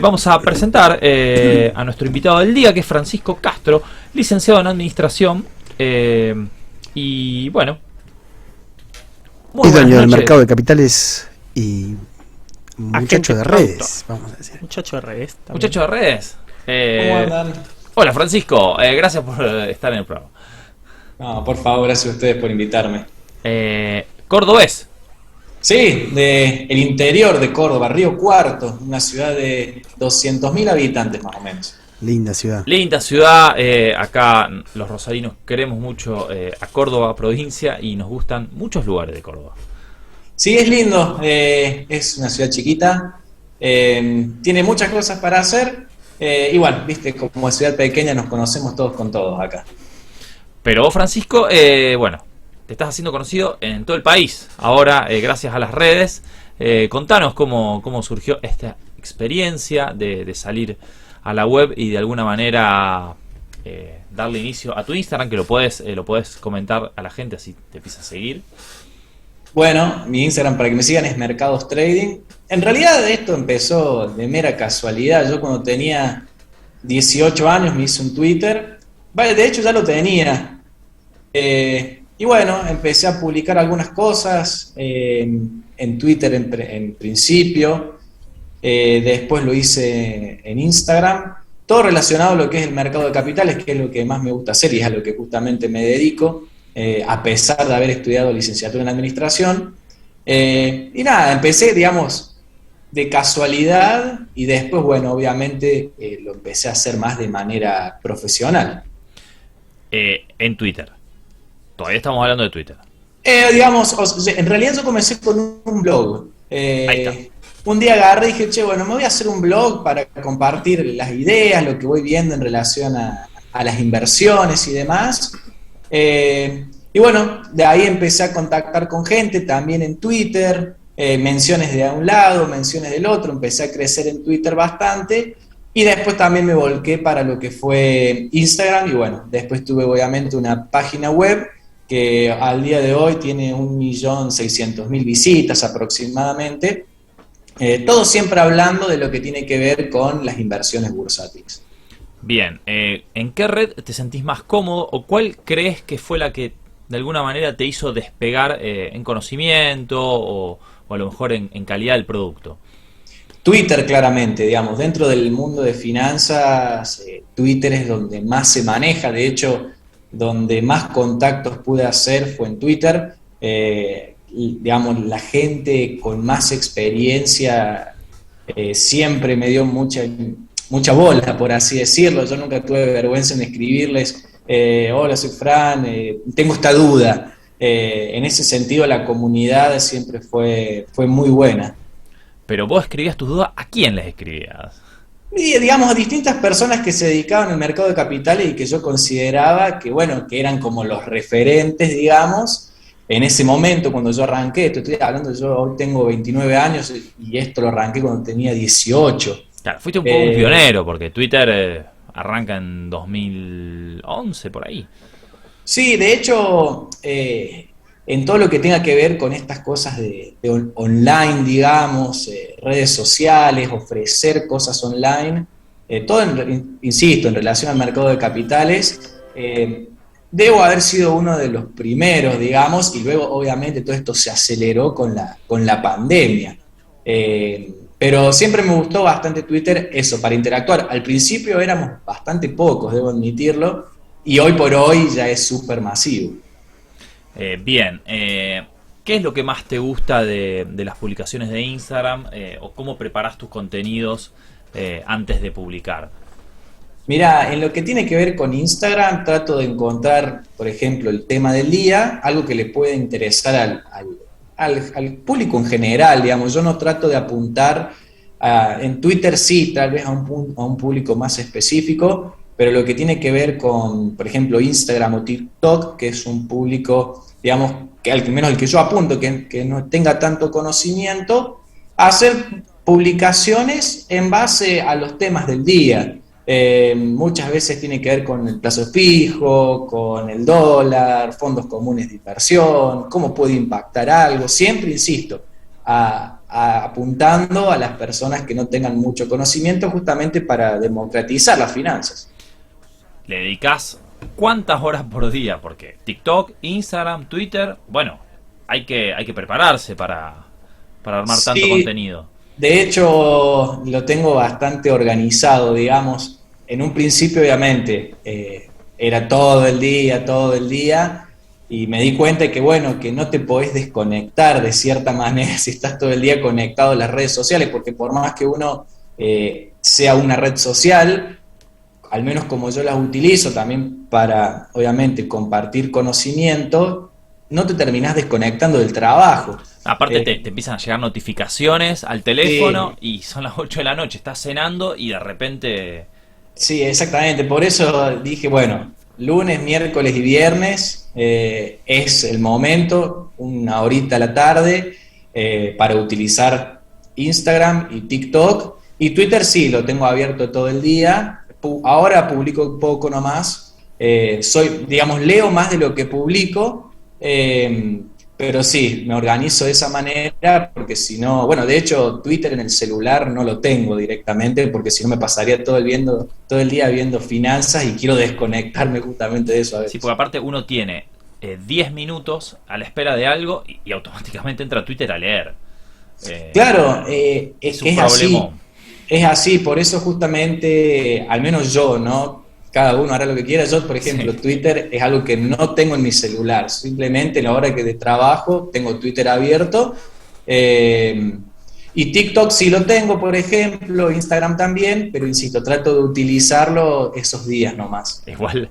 Vamos a presentar a nuestro invitado del día, que es Francisco Castro, licenciado en Administración. Y bueno, muy Y buenas dueño del noches. mercado de capitales y muchacho Agente de productor. redes, vamos a decir. Muchacho de revés también. Muchacho de redes. ¿Cómo andan? Hola Francisco, gracias por estar en el programa. No, por favor, gracias a ustedes por invitarme. Cordobés. Sí, de el interior de Córdoba, Río Cuarto, una ciudad de 200.000 habitantes más o menos. Linda ciudad. Linda ciudad, acá los rosarinos queremos mucho a Córdoba, provincia, y nos gustan muchos lugares de Córdoba. Sí, es lindo, es una ciudad chiquita, tiene muchas cosas para hacer, igual, viste, como ciudad pequeña nos conocemos todos con todos acá. Pero vos, Francisco, bueno, te estás haciendo conocido en todo el país, ahora gracias a las redes. Contanos cómo surgió esta experiencia de salir a la web y de alguna manera darle inicio a tu Instagram, que lo podés comentar a la gente, así te empieza a seguir. Bueno, mi Instagram para que me sigan es Mercados Trading. En realidad esto empezó de mera casualidad. Yo cuando tenía 18 años me hice un Twitter. Vale, de hecho ya lo tenía. Y bueno, empecé a publicar algunas cosas en Twitter en principio. Después lo hice en Instagram. Todo relacionado a lo que es el mercado de capitales, que es lo que más me gusta hacer y es a lo que justamente me dedico. A pesar de haber estudiado licenciatura en administración. Y nada, empecé, digamos, de casualidad y después, bueno, obviamente lo empecé a hacer más de manera profesional. En Twitter. Todavía estamos hablando de Twitter. Digamos, en realidad yo comencé con un blog. Ahí está. Un día agarré y dije, che, bueno, me voy a hacer un blog para compartir las ideas, lo que voy viendo en relación a las inversiones y demás. Y bueno, de ahí empecé a contactar con gente, también en Twitter, menciones de un lado, menciones del otro, empecé a crecer en Twitter bastante, y después también me volqué para lo que fue Instagram, y bueno, después tuve obviamente una página web que al día de hoy tiene 1.600.000 visitas aproximadamente, todo siempre hablando de lo que tiene que ver con las inversiones bursátiles. Bien, ¿en qué red te sentís más cómodo o cuál crees que fue la que de alguna manera te hizo despegar en conocimiento o a lo mejor en calidad del producto? Twitter, claramente, digamos, dentro del mundo de finanzas, Twitter es donde más se maneja. De hecho, donde más contactos pude hacer fue en Twitter. Digamos, la gente con más experiencia siempre me dio mucha bola, por así decirlo. Yo nunca tuve vergüenza en escribirles, hola, soy Fran, tengo esta duda. En ese sentido, la comunidad siempre fue muy buena. Pero vos escribías tus dudas, ¿a quién les escribías? Y digamos, a distintas personas que se dedicaban al mercado de capitales y que yo consideraba que, bueno, que eran como los referentes, digamos, en ese momento cuando yo arranqué. Estoy hablando, yo hoy tengo 29 años y esto lo arranqué cuando tenía 18. Claro, fuiste un poco un pionero, porque Twitter arranca en 2011, por ahí. Sí, de hecho, en todo lo que tenga que ver con estas cosas de online, digamos, redes sociales, ofrecer cosas online, todo, insisto, en relación al mercado de capitales, debo haber sido uno de los primeros, digamos, y luego obviamente todo esto se aceleró con la pandemia. Pero siempre me gustó bastante Twitter, eso, para interactuar. Al principio éramos bastante pocos, debo admitirlo, y hoy por hoy ya es súper masivo. Bien, ¿qué es lo que más te gusta de las publicaciones de Instagram o cómo preparás tus contenidos antes de publicar? Mira, en lo que tiene que ver con Instagram, trato de encontrar, por ejemplo, el tema del día, algo que le pueda interesar al público en general, digamos. Yo no trato de apuntar en Twitter, sí, tal vez a un público más específico, pero lo que tiene que ver con, por ejemplo, Instagram o TikTok, que es un público, digamos, que al menos el que yo apunto, que no tenga tanto conocimiento, hacer publicaciones en base a los temas del día. Muchas veces tiene que ver con el plazo fijo, con el dólar, fondos comunes de inversión, cómo puede impactar algo. Siempre insisto, a apuntando a las personas que no tengan mucho conocimiento justamente para democratizar las finanzas. ¿Le dedicás cuántas horas por día? Porque TikTok, Instagram, Twitter, bueno, hay que prepararse para armar tanto Sí, contenido. de hecho lo tengo bastante organizado, digamos. En un principio obviamente era todo el día, y me di cuenta de que bueno, que no te podés desconectar de cierta manera si estás todo el día conectado a las redes sociales, porque por más que uno sea una red social, al menos como yo las utilizo también para, obviamente, compartir conocimiento, no te terminás desconectando del trabajo. Aparte Eh, te empiezan a llegar notificaciones al teléfono sí, y son las 8 de la noche, estás cenando y de repente... sí, exactamente. Por eso dije, bueno, lunes, miércoles y viernes es el momento, una horita a la tarde, para utilizar Instagram y TikTok. Y Twitter sí, lo tengo abierto todo el día. Ahora publico poco nomás. Digamos, leo más de lo que publico. Pero sí, me organizo de esa manera porque si no, bueno, de hecho Twitter en el celular no lo tengo directamente porque si no me pasaría todo el día viendo finanzas y quiero desconectarme justamente de eso a Sí, veces. porque aparte uno tiene 10 minutos a la espera de algo y automáticamente entra a Twitter a leer. Claro, es Es que un problemón. es así, por eso justamente, al menos yo, ¿no? Cada uno hará lo que quiera. Yo, por ejemplo, Sí. Twitter es algo que no tengo en mi celular. Simplemente en la hora que de trabajo tengo Twitter abierto. eh, y TikTok sí lo tengo, por ejemplo, Instagram también, pero insisto, trato de utilizarlo esos días nomás. Igual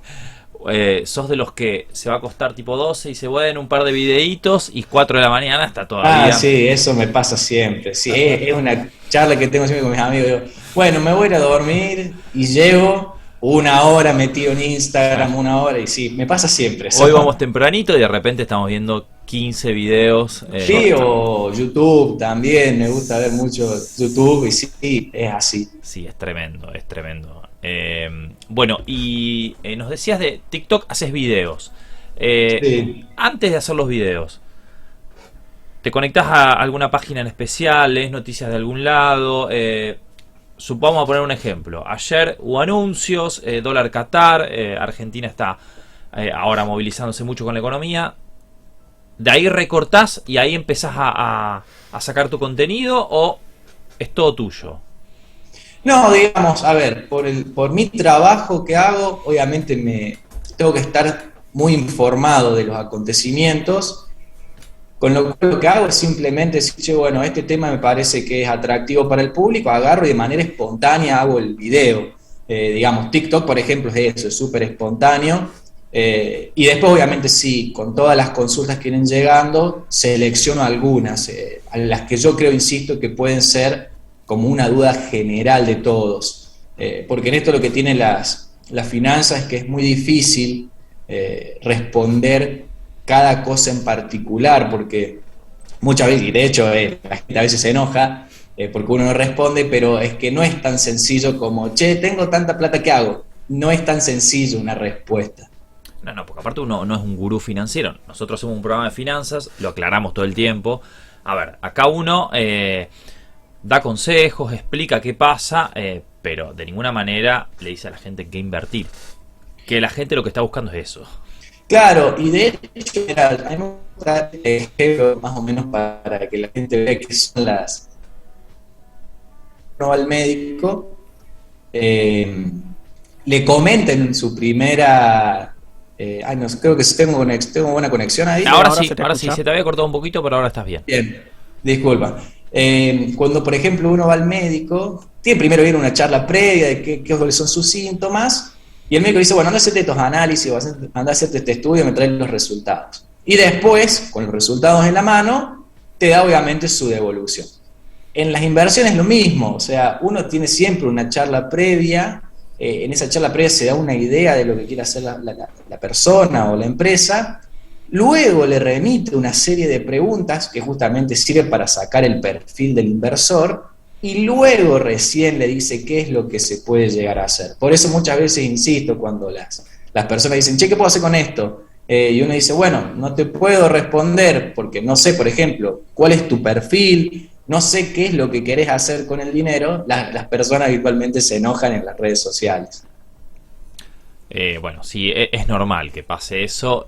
sos de los que se va a acostar tipo 12 y se en un par de videitos y 4 de la mañana está Ah, todavía. sí, eso me pasa siempre. Sí, es una charla que tengo siempre con mis amigos. Digo, bueno, me voy a ir a dormir y llevo una hora metido en Instagram, una hora, y sí, me pasa siempre Hoy vamos eso. tempranito y de repente estamos viendo 15 videos. Sí, o YouTube también, me gusta ver mucho YouTube y sí, es así. Sí, es tremendo, es tremendo. Bueno, y nos decías de TikTok, haces videos. Sí. Antes de hacer los videos, ¿te conectás a alguna página en especial? ¿Lees noticias de algún lado? Supongamos a poner un ejemplo. Ayer hubo anuncios, dólar Qatar, Argentina está ahora movilizándose mucho con la economía. ¿De ahí recortás y ahí empezás a sacar tu contenido o es todo tuyo? No, digamos, a ver, por mi trabajo que hago, obviamente me tengo que estar muy informado de los acontecimientos. Con lo cual lo que hago es simplemente decir, "Che, bueno, este tema me parece que es atractivo para el público", agarro y de manera espontánea hago el video. Digamos, TikTok, por ejemplo, es eso, es súper espontáneo. Y después, obviamente, sí, con todas las consultas que vienen llegando, selecciono algunas, a las que yo creo, insisto, que pueden ser como una duda general de todos. Porque en esto lo que tienen las finanzas es que es muy difícil responder cada cosa en particular, porque muchas veces, y de hecho la gente a veces se enoja porque uno no responde, pero es que no es tan sencillo como, che, tengo tanta plata, ¿qué hago? No es tan sencillo una respuesta. No, no, porque aparte uno no es un gurú financiero. Nosotros somos un programa de finanzas, lo aclaramos todo el tiempo. A ver, acá uno da consejos, explica qué pasa, pero de ninguna manera le dice a la gente qué invertir. Que la gente lo que está buscando es eso. Claro, y de hecho, mira, a mí me gusta este ejemplo más o menos para que la gente vea que son las... No va al médico, eh, le comenten en su primera... ay, no, creo que tengo buena conexión ahí. Sí, ahora se te Ahora sí, escucha. se te había cortado un poquito, pero ahora estás bien. Bien, disculpa. Cuando, por ejemplo, uno va al médico, tiene primero ir a una charla previa de cuáles son sus síntomas, y el médico dice, bueno, anda a hacerte estos análisis, anda a hacerte este estudio, me trae los resultados. Y después, con los resultados en la mano, te da obviamente su devolución. En las inversiones lo mismo, o sea, uno tiene siempre una charla previa, en esa charla previa se da una idea de lo que quiere hacer la persona o la empresa. Luego le remite una serie de preguntas que justamente sirve para sacar el perfil del inversor y luego recién le dice qué es lo que se puede llegar a hacer. Por eso muchas veces insisto cuando las personas dicen, che, ¿qué puedo hacer con esto? Y uno dice, bueno, no te puedo responder porque no sé, por ejemplo, cuál es tu perfil, no sé qué es lo que querés hacer con el dinero, las personas habitualmente se enojan en las redes sociales. Bueno, sí, es normal que pase eso.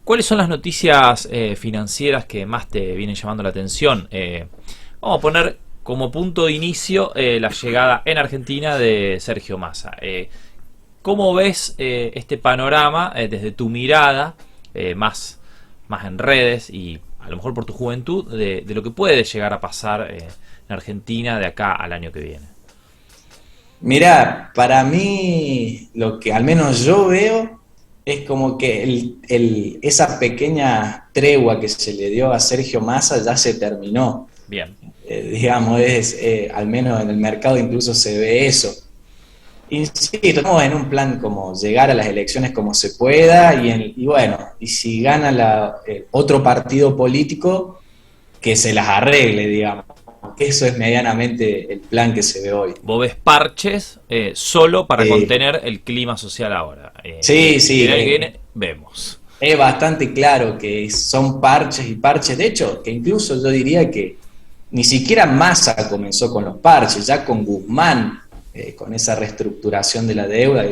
¿Cuáles son las noticias financieras que más te vienen llamando la atención? Vamos a poner como punto de inicio la llegada en Argentina de Sergio Massa. ¿Cómo ves este panorama desde tu mirada, más en redes y a lo mejor por tu juventud, de lo que puede llegar a pasar en Argentina de acá al año que viene? Mirá, para mí lo que al menos yo veo es como que esa pequeña tregua que se le dio a Sergio Massa ya se terminó. Bien, Digamos, al menos en el mercado incluso se ve eso. Insisto, estamos en un plan como llegar a las elecciones como se pueda y bueno, y si gana otro partido político, que se las arregle, digamos. Que eso es medianamente el plan que se ve hoy. vos ves parches solo para Sí, contener el clima social ahora. sí, Y sí, el año que viene vemos. es bastante claro que son parches y parches. De hecho, que incluso yo diría que ni siquiera Massa comenzó con los parches, ya con Guzmán, con esa reestructuración de la deuda,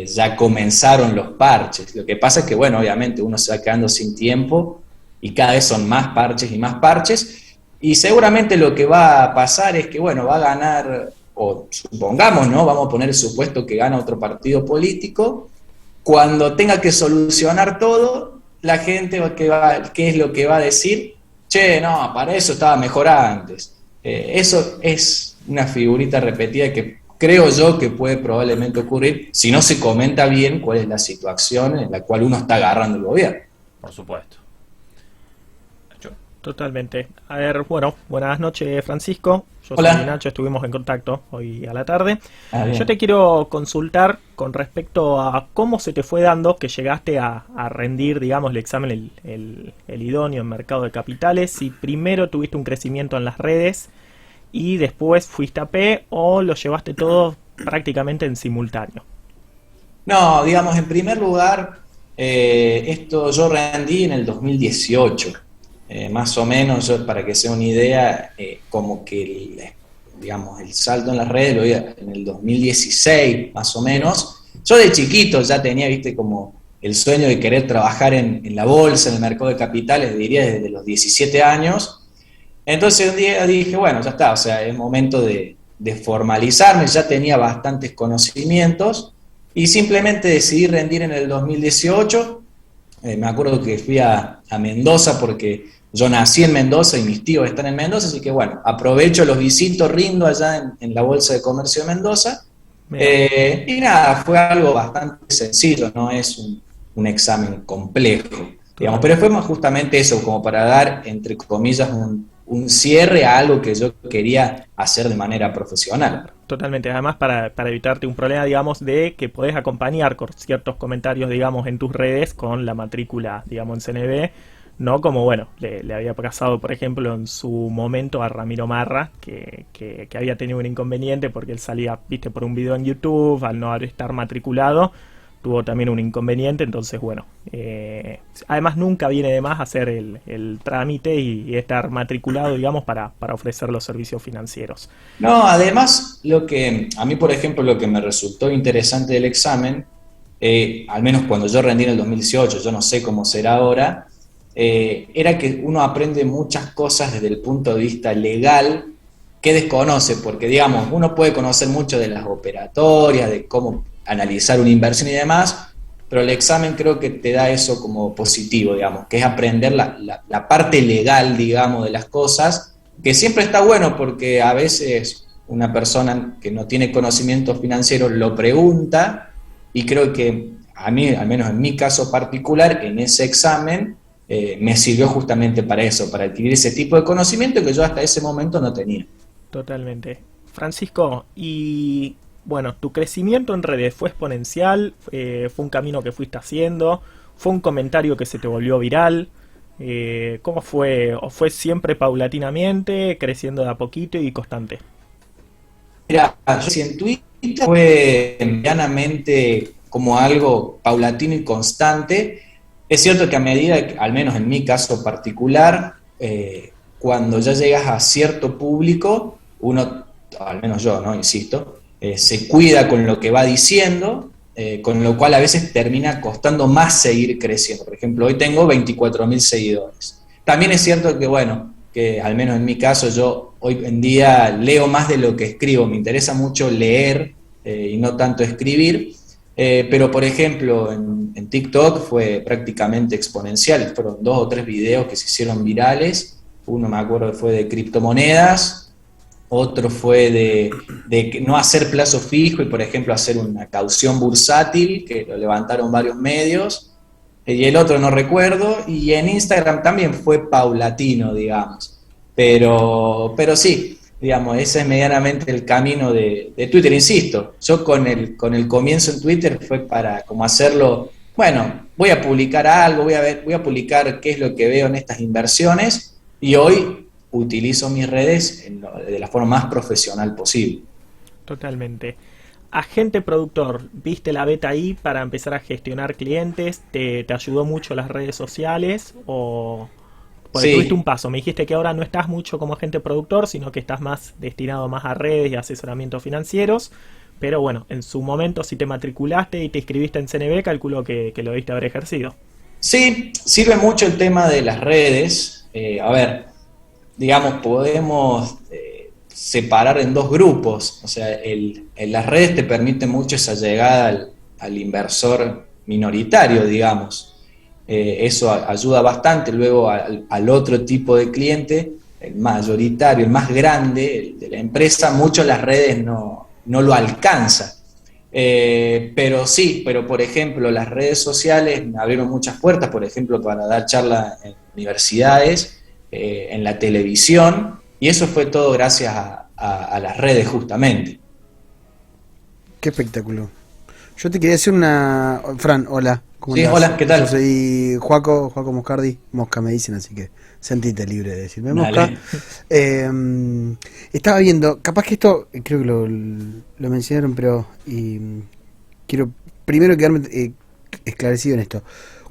ya comenzaron los parches. Lo que pasa es que, bueno, obviamente uno se va quedando sin tiempo y cada vez son más parches y más parches. Y seguramente lo que va a pasar es que, bueno, va a ganar, o supongamos, ¿no? Vamos a poner el supuesto que gana otro partido político. Cuando tenga que solucionar todo, la gente, ¿qué es lo que va a decir? Che, no, para eso estaba mejor antes. Eso es una figurita repetida que creo yo que puede probablemente ocurrir si no se comenta bien cuál es la situación en la cual uno está agarrando el gobierno. Por supuesto. Nacho. Totalmente. A ver, bueno, buenas noches, Francisco. Yo soy Hola. Nacho, estuvimos en contacto hoy a la tarde. Ah, bien. Yo te quiero consultar con respecto a cómo se te fue dando que llegaste a rendir, digamos, el examen, el idóneo en mercado de capitales. Si primero tuviste un crecimiento en las redes y después fuiste a P o lo llevaste todo prácticamente en simultáneo. No, digamos, en primer lugar, esto yo rendí en el 2018. Más o menos, para que sea una idea, como que digamos, el salto en las redes lo vi en el 2016, más o menos. Yo de chiquito ya tenía, viste, como el sueño de querer trabajar en la bolsa, en el mercado de capitales, diría desde los 17 años. Entonces un día dije, bueno, ya está, o sea, es momento de formalizarme, ya tenía bastantes conocimientos y simplemente decidí rendir en el 2018. Me acuerdo que fui a Mendoza porque yo nací en Mendoza y mis tíos están en Mendoza, así que bueno, aprovecho, los visito, rindo allá en la Bolsa de Comercio de Mendoza. Mira, Y nada, fue algo bastante sencillo, no es un examen complejo, digamos, pero fue más justamente eso, como para dar, entre comillas, un cierre a algo que yo quería hacer de manera profesional. totalmente. Además, para evitarte un problema, digamos, de que podés acompañar con ciertos comentarios, digamos, en tus redes con la matrícula, digamos, en CNB, no como, bueno, le había pasado, por ejemplo, en su momento a Ramiro Marra, que había tenido un inconveniente porque él salía, viste, por un video en YouTube, al no estar matriculado, tuvo también un inconveniente, entonces, bueno, además nunca viene de más hacer el trámite y estar matriculado, digamos, para ofrecer los servicios financieros. No, además, a mí, por ejemplo, lo que me resultó interesante del examen, al menos cuando yo rendí en el 2018, yo no sé cómo será ahora, era que uno aprende muchas cosas desde el punto de vista legal que desconoce, porque digamos, uno puede conocer mucho de las operatorias, de cómo analizar una inversión y demás, pero el examen creo que te da eso como positivo, digamos, que es aprender la parte legal, digamos, de las cosas, que siempre está bueno porque a veces una persona que no tiene conocimiento financiero lo pregunta y creo que a mí, al menos en mi caso particular, en ese examen, me sirvió justamente para eso, para adquirir ese tipo de conocimiento que yo hasta ese momento no tenía. Totalmente. Francisco, y bueno, tu crecimiento en redes fue exponencial, fue un camino que fuiste haciendo, fue un comentario que se te volvió viral. ¿Cómo fue? ¿O fue siempre paulatinamente, creciendo de a poquito y constante? Mira, yo si en Twitter fue medianamente como algo paulatino y constante. Es cierto que a medida, al menos en mi caso particular, cuando ya llegas a cierto público, uno, al menos yo, ¿no? Insisto, se cuida con lo que va diciendo, con lo cual a veces termina costando más seguir creciendo. Por ejemplo, hoy tengo 24.000 seguidores. También es cierto que, bueno, que al menos en mi caso yo hoy en día leo más de lo que escribo, me interesa mucho leer y no tanto escribir, pero por ejemplo en TikTok fue prácticamente exponencial, fueron 2 o 3 videos que se hicieron virales, uno me acuerdo que fue de criptomonedas, otro fue de no hacer plazo fijo y por ejemplo hacer una caución bursátil, que lo levantaron varios medios, y el otro no recuerdo, y en Instagram también fue paulatino, digamos. Pero sí, digamos, ese es medianamente el camino de Twitter, insisto. Yo con el comienzo en Twitter fue para como hacerlo, bueno, voy a publicar algo, voy a publicar qué es lo que veo en estas inversiones, y hoy utilizo mis redes de la forma más profesional posible. Totalmente. Agente productor, ¿viste la beta ahí para empezar a gestionar clientes? ¿Te ayudó mucho las redes sociales? Porque Sí. tuviste un paso, me dijiste que ahora no estás mucho como agente productor, sino que estás más destinado más a redes y asesoramientos financieros, pero bueno, en su momento si te matriculaste y te inscribiste en CNB, calculo que lo debiste haber ejercido. Sí, sirve mucho el tema de las redes. A ver, digamos, podemos separar en 2 grupos. O sea, en las redes te permite mucho esa llegada al inversor minoritario, digamos. Eso ayuda bastante. Luego al otro tipo de cliente, el mayoritario, el más grande, el de la empresa, mucho las redes no lo alcanza. Pero sí, pero por ejemplo, las redes sociales me abrieron muchas puertas, por ejemplo, para dar charlas en universidades, en la televisión, y eso fue todo gracias a las redes justamente. Qué espectáculo. Yo te quería hacer una... Fran, hola. ¿Cómo Sí, andás? hola, ¿qué tal? Yo soy Joaco Moscardi. Mosca me dicen, así que sentite libre de decirme Mosca. Dale. Estaba viendo, capaz que esto, creo que lo mencionaron, pero quiero primero quedarme esclarecido en esto.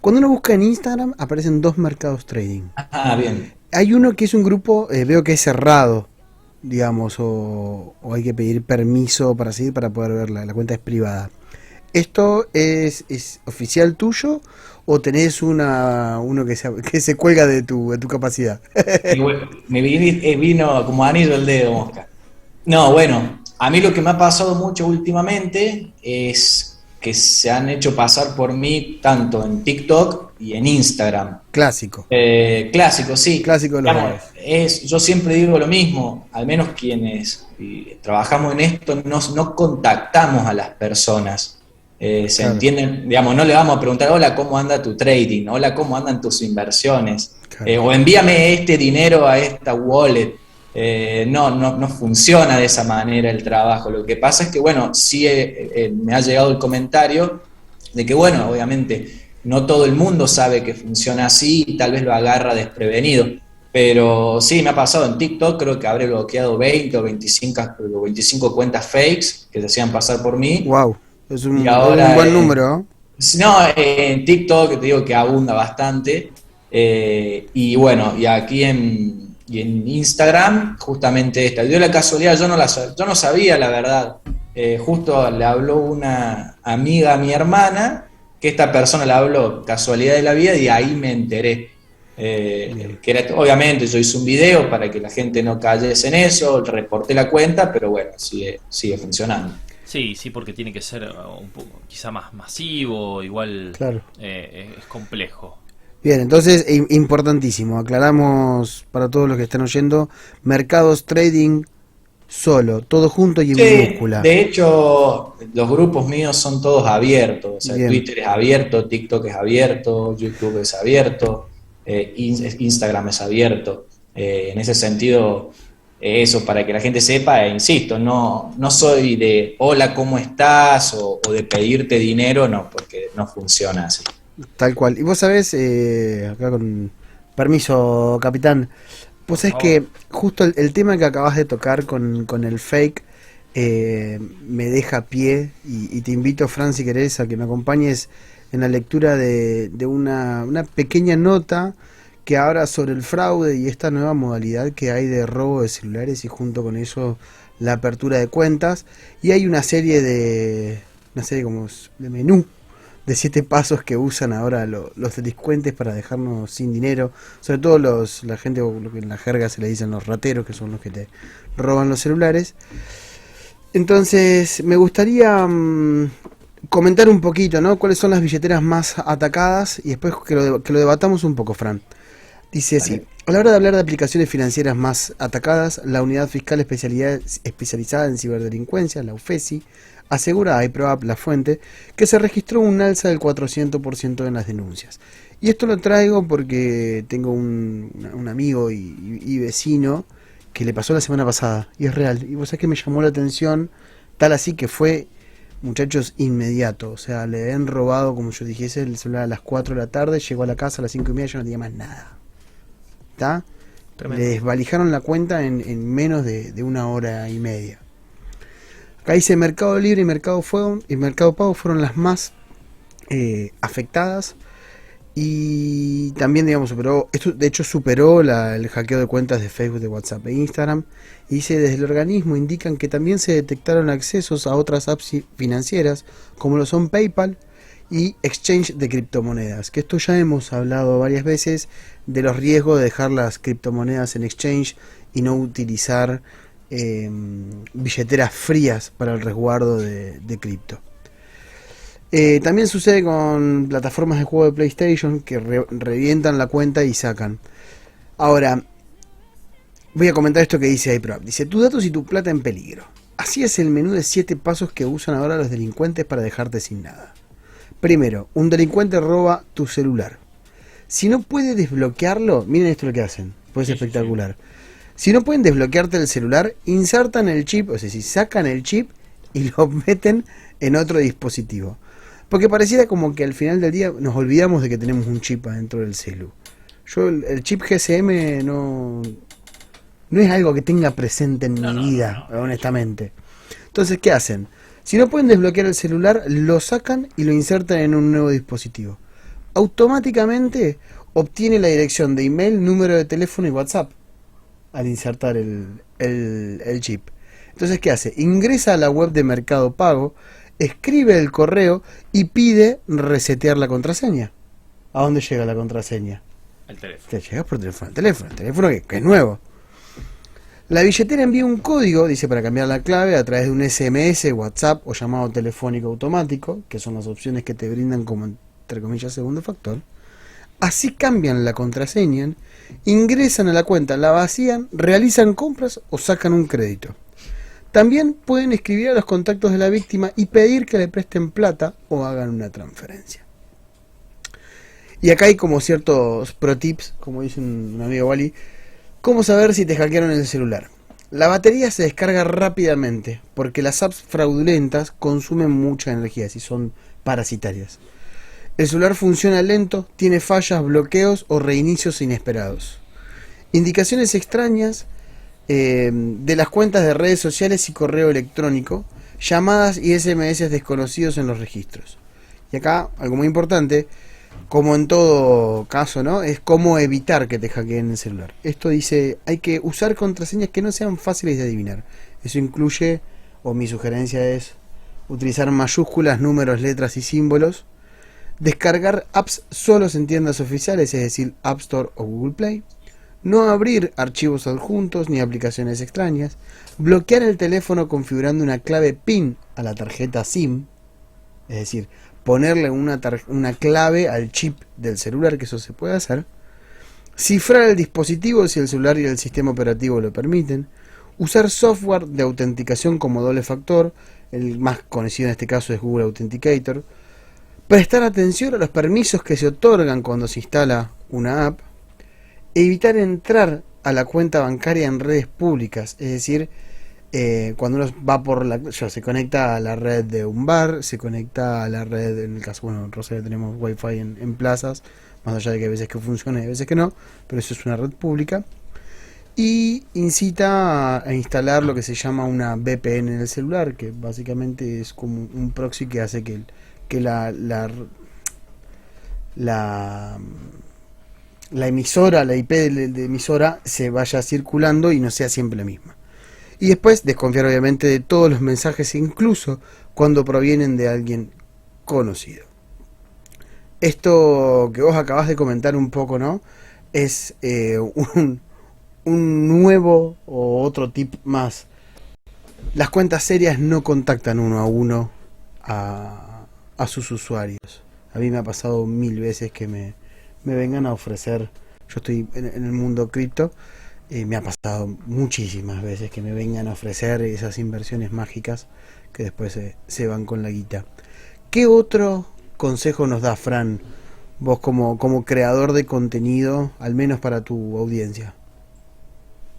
Cuando uno busca en Instagram, aparecen 2 mercados trading. Ah, bien. Hay uno que es un grupo, veo que es cerrado, digamos, o hay que pedir permiso para seguir para poder verla, la cuenta es privada. ¿Esto es oficial tuyo o tenés uno que se cuelga de tu capacidad? Y bueno, vino como anillo al dedo, Mosca. No, bueno, a mí lo que me ha pasado mucho últimamente es que se han hecho pasar por mí tanto en TikTok y en Instagram. Clásico. Clásico, sí. Clásico de los Digamos, redes. yo siempre digo lo mismo, al menos quienes trabajamos en esto, no contactamos a las personas. Se Claro. entienden, digamos, no le vamos a preguntar, hola, ¿cómo anda tu trading? Hola, ¿cómo andan tus inversiones? Claro. O envíame este dinero a esta wallet. No funciona de esa manera el trabajo. Lo que pasa es que, bueno, sí me ha llegado el comentario de que, bueno, obviamente no todo el mundo sabe que funciona así y tal vez lo agarra desprevenido. Pero sí, me ha pasado en TikTok, creo que habré bloqueado 20 o 25 cuentas fakes que se hacían pasar por mí. Wow, es un Y ahora, buen número. no, en TikTok te digo que abunda bastante. Y bueno, y aquí en Instagram, justamente esta. Dio la casualidad, yo no sabía la verdad. Justo le habló una amiga a mi hermana, que esta persona le habló, casualidad de la vida, y ahí me enteré. Que era, obviamente yo hice un video para que la gente no cayese en eso, reporté la cuenta, pero bueno, sigue funcionando. Sí, sí, porque tiene que ser un poco, quizá más masivo, igual Claro. es complejo. Bien, entonces, importantísimo, aclaramos para todos los que están oyendo, mercados trading solo, todo junto y en Sí, minúscula. de hecho, los grupos míos son todos abiertos. O sea, Bien. Twitter es abierto, TikTok es abierto, YouTube es abierto, Instagram es abierto. En ese sentido, eso para que la gente sepa, insisto, no soy de hola, ¿cómo estás? O de pedirte dinero, no, porque no funciona así. Tal cual. Y vos sabés, acá con permiso, capitán, vos sabés que justo el tema que acabas de tocar con el fake me deja pie y te invito, Fran, si querés, a que me acompañes en la lectura de una pequeña nota que habla sobre el fraude y esta nueva modalidad que hay de robo de celulares y junto con eso la apertura de cuentas. Y hay una serie como de menú de 7 pasos que usan ahora los delincuentes para dejarnos sin dinero, sobre todo la gente, o lo que en la jerga se le dicen los rateros, que son los que te roban los celulares. Entonces me gustaría comentar un poquito, ¿no? Cuáles son las billeteras más atacadas y después que lo debatamos un poco, Fran. Dice así: a la hora de hablar de aplicaciones financieras más atacadas, la Unidad Fiscal Especializada en Ciberdelincuencia, la UFESI, asegura a iProApp, la fuente, que se registró un alza del 400% en las denuncias. Y esto lo traigo porque tengo un amigo y vecino que le pasó la semana pasada, y es real. Y vos sabés que me llamó la atención, tal así que fue, muchachos, inmediato. O sea, le habían robado, como yo dijese, el celular a las 4 de la tarde, llegó a la casa a las 5:30 y ya no tenía más nada. ¿Está? Tremendo. Le desvalijaron la cuenta en menos de 1 hora y media. Acá dice Mercado Libre y Mercado Pago fueron las más afectadas. Y también, digamos, superó el hackeo de cuentas de Facebook, de WhatsApp e Instagram. Y dice, desde el organismo indican que también se detectaron accesos a otras apps financieras, como lo son PayPal y exchange de criptomonedas. Que esto ya hemos hablado varias veces de los riesgos de dejar las criptomonedas en exchange y no utilizar billeteras frías para el resguardo de cripto. También sucede con plataformas de juego de PlayStation que revientan la cuenta y sacan. Ahora, voy a comentar esto que dice iProApp. Dice, tus datos y tu plata en peligro. Así es el menú de 7 pasos que usan ahora los delincuentes para dejarte sin nada. Primero, un delincuente roba tu celular. Si no puede desbloquearlo, miren esto lo que hacen, pues es espectacular. Si no pueden desbloquearte el celular, insertan el chip, o sea, si sacan el chip y lo meten en otro dispositivo. Porque pareciera como que al final del día nos olvidamos de que tenemos un chip adentro del celu. Yo el chip GSM no es algo que tenga presente en mi vida, honestamente. Entonces, ¿qué hacen? Si no pueden desbloquear el celular, lo sacan y lo insertan en un nuevo dispositivo. Automáticamente obtiene la dirección de email, número de teléfono y WhatsApp al insertar el chip. Entonces, ¿qué hace? Ingresa a la web de Mercado Pago, escribe el correo y pide resetear la contraseña. ¿A dónde llega la contraseña? El teléfono. Te llegas por teléfono, el teléfono que es nuevo. La billetera envía un código, dice, para cambiar la clave a través de un SMS, WhatsApp o llamado telefónico automático, que son las opciones que te brindan como, entre comillas, segundo factor. Así cambian la contraseña, ingresan a la cuenta, la vacían, realizan compras o sacan un crédito. También pueden escribir a los contactos de la víctima y pedir que le presten plata o hagan una transferencia. Y acá hay como ciertos pro tips, como dice un amigo Wally. ¿Cómo saber si te hackearon el celular? La batería se descarga rápidamente porque las apps fraudulentas consumen mucha energía, si son parasitarias. El celular funciona lento, tiene fallas, bloqueos o reinicios inesperados. Indicaciones extrañas de las cuentas de redes sociales y correo electrónico, llamadas y SMS desconocidos en los registros. Y acá, algo muy importante, como en todo caso, ¿no? Es cómo evitar que te hackeen el celular. Esto dice, hay que usar contraseñas que no sean fáciles de adivinar. Eso incluye, o mi sugerencia es, utilizar mayúsculas, números, letras y símbolos. Descargar apps solos en tiendas oficiales, es decir, App Store o Google Play. No abrir archivos adjuntos ni aplicaciones extrañas. Bloquear el teléfono configurando una clave PIN a la tarjeta SIM. Es decir, ponerle una clave al chip del celular, que eso se puede hacer. Cifrar el dispositivo si el celular y el sistema operativo lo permiten. Usar software de autenticación como doble factor. El más conocido en este caso es Google Authenticator. Prestar atención a los permisos que se otorgan cuando se instala una app. Evitar entrar a la cuenta bancaria en redes públicas, es decir, cuando uno va se conecta a la red de un bar, se conecta a la red, en el caso, bueno, en Rosario tenemos wifi en plazas, más allá de que hay veces que funciona y hay veces que no, pero eso es una red pública. Y incita a instalar lo que se llama una VPN en el celular, que básicamente es como un proxy que hace que la emisora, la IP de emisora se vaya circulando y no sea siempre la misma. Y después desconfiar obviamente de todos los mensajes, incluso cuando provienen de alguien conocido. Esto que vos acabás de comentar un poco, ¿no? Es un nuevo o otro tip más. Las cuentas serias no contactan uno a uno a sus usuarios. A mí me ha pasado 1000 veces que me vengan a ofrecer, yo estoy en el mundo cripto, me ha pasado muchísimas veces que me vengan a ofrecer esas inversiones mágicas que después se van con la guita. ¿Qué otro consejo nos da, Fran, vos como creador de contenido, al menos para tu audiencia?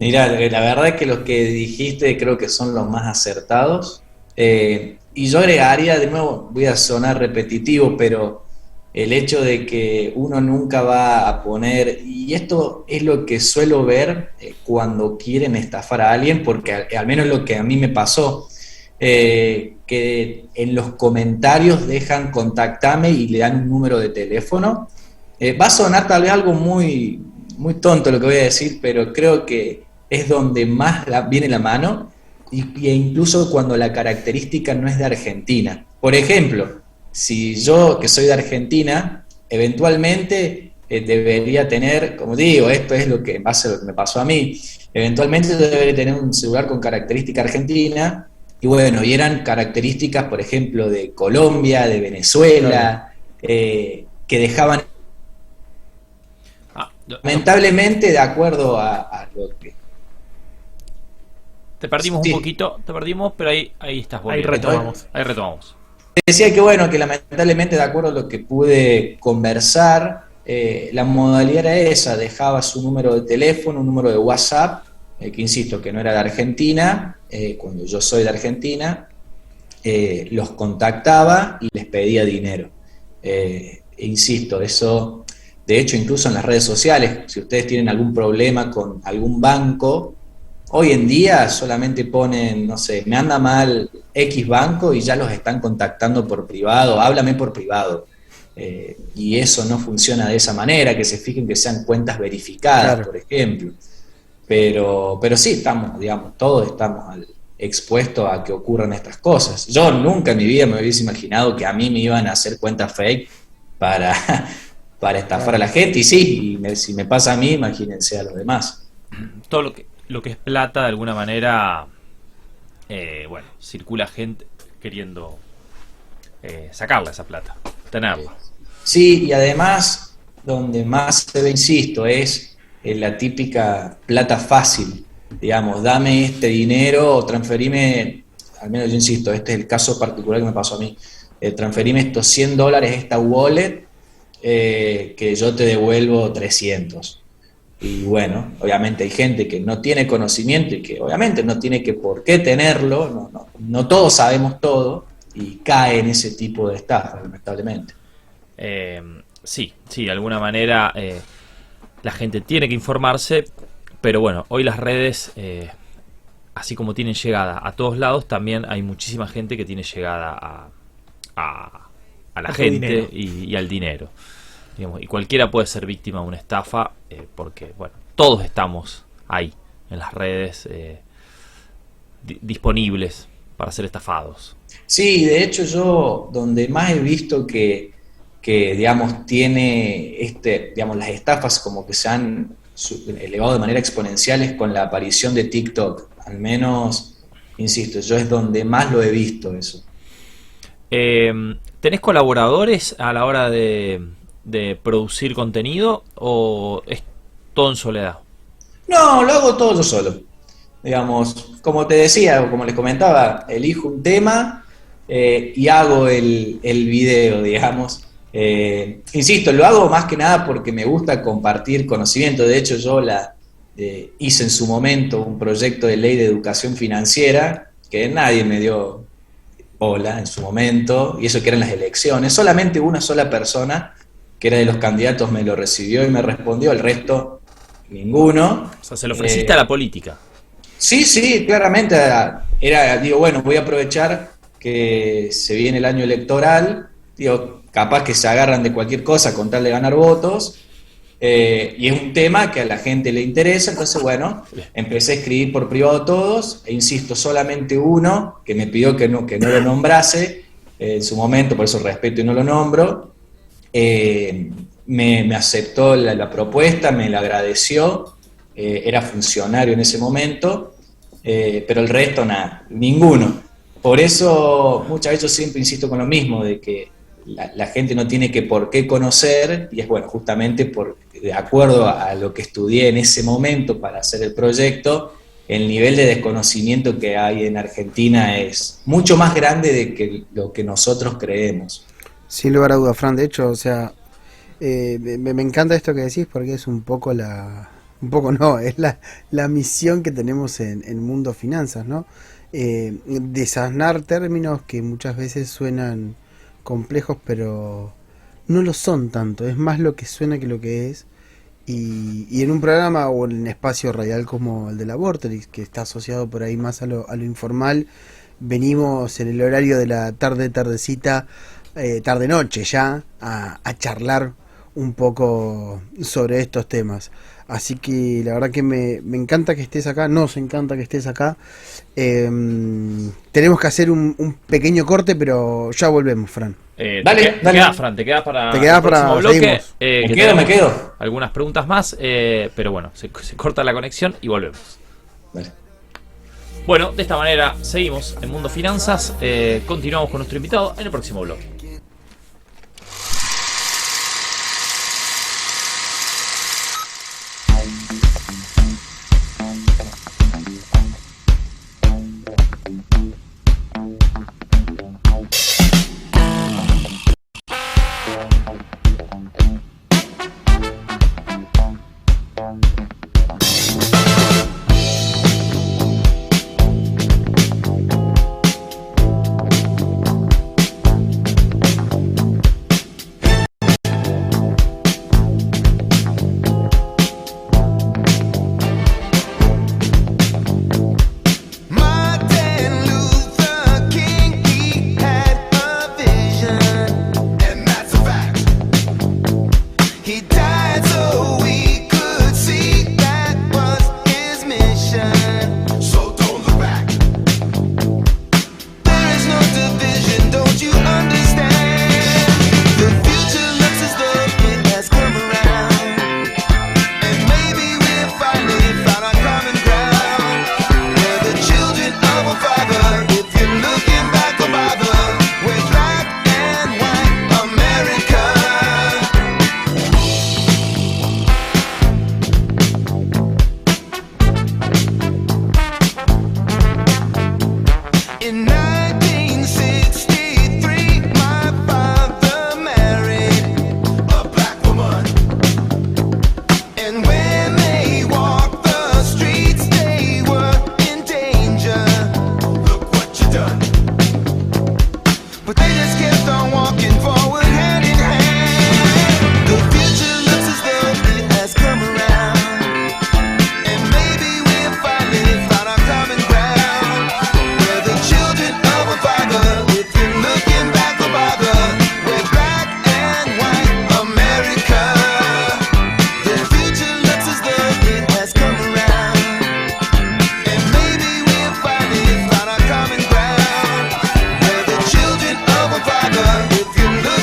Mirá, la verdad es que los que dijiste creo que son los más acertados. Y yo agregaría, de nuevo, voy a sonar repetitivo, pero el hecho de que uno nunca va a poner, y esto es lo que suelo ver cuando quieren estafar a alguien, porque al menos lo que a mí me pasó, que en los comentarios dejan contactame y le dan un número de teléfono. Va a sonar tal vez algo muy, muy tonto lo que voy a decir, pero creo que es donde más viene la mano, e incluso cuando la característica no es de Argentina. Por ejemplo, si yo, que soy de Argentina, eventualmente debería tener, como digo, esto es lo que en base a lo que me pasó a mí, eventualmente yo debería tener un celular con característica argentina, y bueno, y eran características, por ejemplo, de Colombia, de Venezuela, que dejaban, lamentablemente, de acuerdo a lo que... Te perdimos Sí. un poquito, te perdimos, pero ahí estás Ahí volviendo. retomamos. Ahí retomamos. Decía que bueno, que lamentablemente de acuerdo a lo que pude conversar, la modalidad era esa, dejaba su número de teléfono, un número de WhatsApp, que insisto, que no era de Argentina, cuando yo soy de Argentina, los contactaba y les pedía dinero. Insisto, eso, de hecho, incluso en las redes sociales, si ustedes tienen algún problema con algún banco, hoy en día solamente ponen, no sé, me anda mal X banco y ya los están contactando por privado, háblame por privado. Y eso no funciona de esa manera, que se fijen que sean cuentas verificadas, Claro. por ejemplo. Pero sí estamos, digamos, todos estamos expuestos a que ocurran estas cosas. Yo nunca en mi vida me hubiese imaginado que a mí me iban a hacer cuentas fake para, para estafar a la gente, y sí, si me pasa a mí, imagínense a los demás. Todo lo que es plata, de alguna manera, bueno, circula gente queriendo sacarla esa plata, tenerla. Sí, y además, donde más se ve, insisto, es la típica plata fácil, digamos, dame este dinero o transferime, al menos yo insisto, este es el caso particular que me pasó a mí, transferime estos $100 a esta wallet, que yo te devuelvo 300. Y bueno, obviamente hay gente que no tiene conocimiento y que obviamente no tiene que por qué tenerlo, no todos sabemos todo, y cae en ese tipo de estafa, lamentablemente. Sí, de alguna manera la gente tiene que informarse, pero bueno, hoy las redes, así como tienen llegada a todos lados, también hay muchísima gente que tiene llegada a la A su gente dinero. y al dinero. Digamos, y cualquiera puede ser víctima de una estafa, porque bueno, todos estamos ahí en las redes disponibles para ser estafados. Sí, de hecho yo donde más he visto que digamos, tiene digamos, las estafas como que se han elevado de manera exponencial es con la aparición de TikTok. Al menos, insisto, yo es donde más lo he visto eso. ¿Tenés colaboradores a la hora de producir contenido o es todo en soledad? No, lo hago todo yo solo. Digamos, como te decía, o como les comentaba, elijo un tema y hago el video, digamos. Insisto, lo hago más que nada porque me gusta compartir conocimiento. De hecho, yo hice en su momento un proyecto de ley de educación financiera que nadie me dio bola en su momento, y eso que eran las elecciones. Solamente una sola persona, que era de los candidatos, me lo recibió y me respondió, el resto, ninguno. O sea, se lo ofreciste a la política. Sí, claramente digo, bueno, voy a aprovechar que se viene el año electoral, digo, capaz que se agarran de cualquier cosa con tal de ganar votos, Y es un tema que a la gente le interesa, entonces bueno, empecé a escribir por privado todos, e insisto, solamente uno que me pidió que no lo nombrase en su momento, por eso respeto y no lo nombro, me aceptó la propuesta, me la agradeció, era funcionario en ese momento, pero el resto nada, ninguno. Por eso muchas veces yo siempre insisto con lo mismo, de que la gente no tiene que por qué conocer, y es bueno, justamente de acuerdo a lo que estudié en ese momento para hacer el proyecto, el nivel de desconocimiento que hay en Argentina es mucho más grande de que lo que nosotros creemos. Sin lugar a duda, Fran, de hecho, o sea, me encanta esto que decís porque es un poco es la misión que tenemos en Mundo Finanzas, ¿no? Desasnar términos que muchas veces suenan complejos, pero no lo son tanto, es más lo que suena que lo que es. Y en un programa o en un espacio radial como el de la Vorterix, que está asociado por ahí más a lo informal, venimos en el horario de la tardecita, tarde-noche ya, a charlar un poco sobre estos temas. Así que la verdad que me encanta que estés acá, nos encanta que estés acá. Tenemos que hacer un pequeño corte, pero ya volvemos, Fran. Dale. Te quedas, Fran, te quedas para el para próximo bloque. Me quedo. Algunas preguntas más, pero bueno, se corta la conexión y volvemos. Dale. Bueno, de esta manera seguimos en Mundo Finanzas. Continuamos con nuestro invitado en el próximo bloque. If you look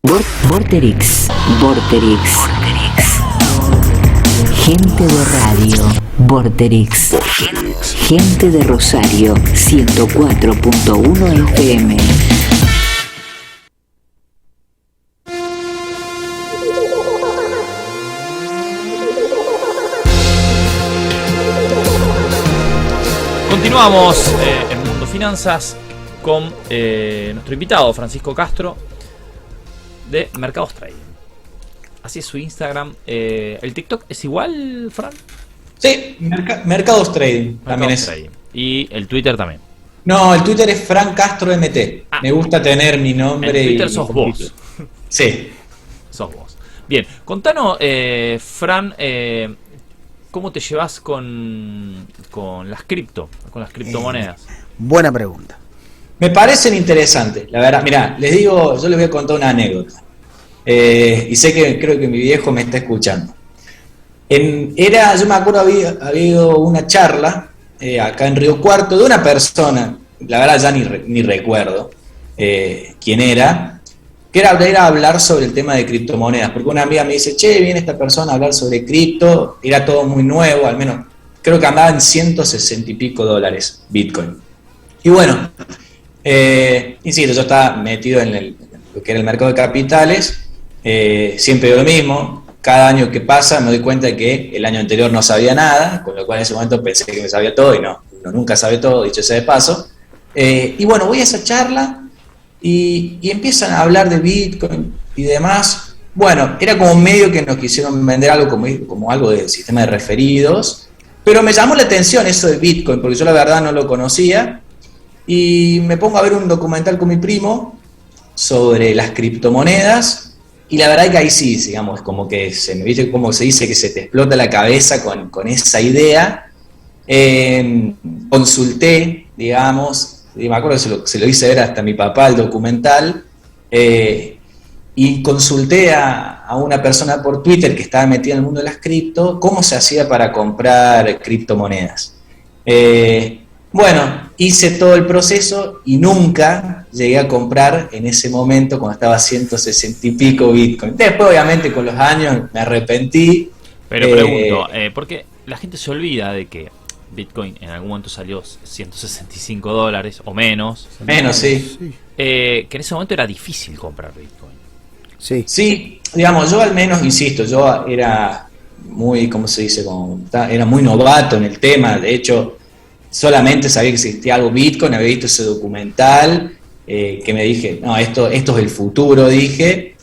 Vorterix. Gente de radio. Vorterix. Gente de Rosario. 104.1 FM. Continuamos en Mundo Finanzas con nuestro invitado Francisco Castro de Mercados Trading. Así es su Instagram. ¿El TikTok es igual, Fran? Sí, Mercados Trading también Mercados es. Trading. Y el Twitter también. No, el Twitter es Fran Castro MT. Ah. Me gusta tener mi nombre. En Twitter y sos mi vos. título. Sí. Sos vos. Bien, contanos, Fran, ¿cómo te llevas con las criptomonedas? Buena pregunta. Me parecen interesantes, la verdad. Mirá, les digo, yo les voy a contar una anécdota. Y sé que creo que mi viejo me está escuchando. Yo me acuerdo había habido una charla acá en Río Cuarto de una persona, la verdad ya ni recuerdo quién era, que era hablar sobre el tema de criptomonedas, porque una amiga me dice, che, viene esta persona a hablar sobre cripto, era todo muy nuevo, al menos creo que andaba en 160 y pico dólares Bitcoin. Y bueno, insisto, yo estaba metido en lo que era el mercado de capitales, siempre digo lo mismo, cada año que pasa me doy cuenta de que el año anterior no sabía nada, con lo cual en ese momento pensé que me sabía todo y no, uno nunca sabe todo, dicho sea de paso. Y bueno, voy a esa charla y empiezan a hablar de Bitcoin y demás. Bueno, era como medio que nos quisieron vender algo como algo del sistema de referidos, pero me llamó la atención eso de Bitcoin, porque yo la verdad no lo conocía, y me pongo a ver un documental con mi primo sobre las criptomonedas. Y la verdad que ahí sí, digamos, como que ¿viste cómo se dice? Que se te explota la cabeza con esa idea. Consulté, digamos, y me acuerdo que se lo hice ver hasta a mi papá el documental, y consulté a una persona por Twitter que estaba metida en el mundo de las cripto, cómo se hacía para comprar criptomonedas. Bueno, hice todo el proceso y nunca llegué a comprar en ese momento cuando estaba a 160 y pico Bitcoin. Después, obviamente, con los años me arrepentí. Pero pregunto, porque la gente se olvida de que Bitcoin en algún momento salió 165 dólares o menos. Menos, sí. Que en ese momento era difícil comprar Bitcoin. Sí. Sí, digamos, yo al menos, insisto, yo era muy, ¿cómo se dice? Era muy novato en el tema. De hecho, solamente sabía que existía algo Bitcoin, había visto ese documental, que me dije, no, esto es el futuro, dije.